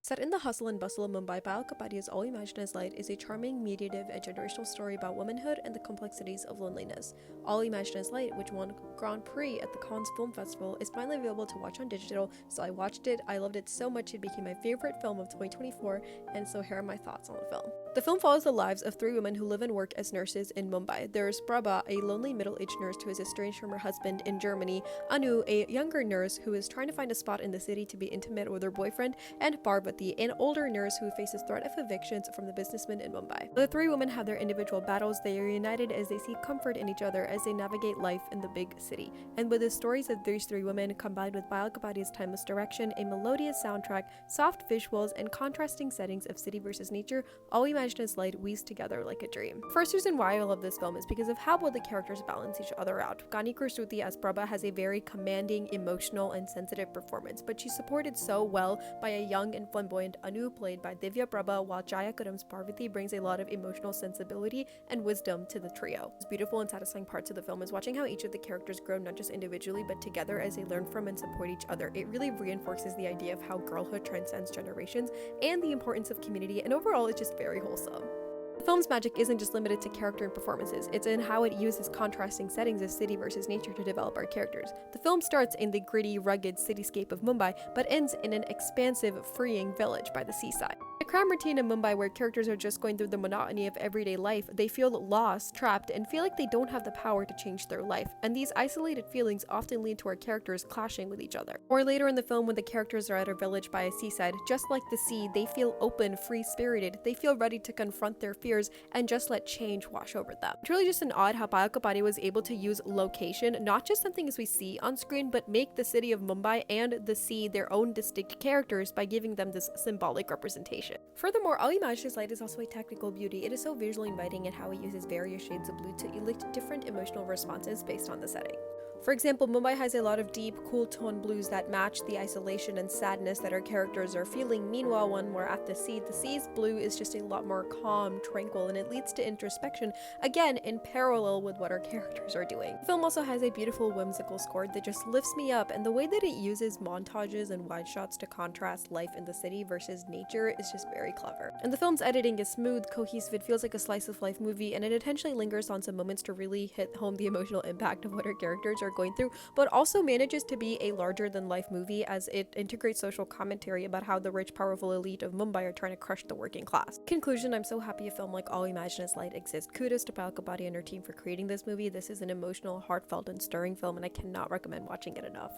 Set in the hustle and bustle of Mumbai, Payal Kapadia's All You Imagine Is Light is a charming, mediative, and generational story about womanhood and the complexities of loneliness. All You Imagine Is Light, which won Grand Prix at the Cannes Film Festival, is finally available to watch on digital, so I watched it. I loved it so much it became my favorite film of 2024, and so here are my thoughts on the film. The film follows the lives of three women who live and work as nurses in Mumbai. There's Prabha, a lonely middle-aged nurse who is estranged from her husband in Germany, Anu, a younger nurse who is trying to find a spot in the city to be intimate with her boyfriend, and Parvati, an older nurse who faces threat of evictions from the businessman in Mumbai. The three women have their individual battles. They are united as they seek comfort in each other as they navigate life in the big city. And with the stories of these three women combined with Payal Kapadia's timeless direction, a melodious soundtrack, soft visuals, and contrasting settings of city versus nature, All We Imagine Is Light weaves together like a dream. First reason why I love this film is because of how well the characters balance each other out. Gani Kursuti as Prabha has a very commanding, emotional, and sensitive performance, but she's supported so well by a young and flamboyant Anu played by Divya Prabha, while Jaya Kadam's Parvati brings a lot of emotional sensibility and wisdom to the trio. The beautiful and satisfying parts of the film is watching how each of the characters grow not just individually but together as they learn from and support each other. It really reinforces the idea of how girlhood transcends generations and the importance of community, and overall it's just very wholesome. The film's magic isn't just limited to character and performances, it's in how it uses contrasting settings of city versus nature to develop our characters. The film starts in the gritty, rugged cityscape of Mumbai, but ends in an expansive, freeing village by the seaside. The crime routine in Mumbai, where characters are just going through the monotony of everyday life, they feel lost, trapped, and feel like they don't have the power to change their life, and these isolated feelings often lead to our characters clashing with each other. Or later in the film, when the characters are at a village by a seaside, just like the sea, they feel open, free-spirited, they feel ready to confront their fears and just let change wash over them. It's really just an odd how Payal Kapadia was able to use location, not just something as we see on screen, but make the city of Mumbai and the sea their own distinct characters by giving them this symbolic representation. Furthermore, All You Imagine Is Light is also a technical beauty. It is so visually inviting in how it uses various shades of blue to elicit different emotional responses based on the setting. For example, Mumbai has a lot of deep, cool tone blues that match the isolation and sadness that our characters are feeling. Meanwhile, when we're at the sea's blue is just a lot more calm, tranquil, and it leads to introspection, again, in parallel with what our characters are doing. The film also has a beautiful whimsical score that just lifts me up, and the way that it uses montages and wide shots to contrast life in the city versus nature is just very clever. And the film's editing is smooth, cohesive, it feels like a slice of life movie, and it intentionally lingers on some moments to really hit home the emotional impact of what our characters are going through, but also manages to be a larger-than-life movie as it integrates social commentary about how the rich, powerful elite of Mumbai are trying to crush the working class. In conclusion, I'm so happy a film like All Imagine Is Light exists. Kudos to Payal Kapadia and her team for creating this movie. This is an emotional, heartfelt, and stirring film, and I cannot recommend watching it enough.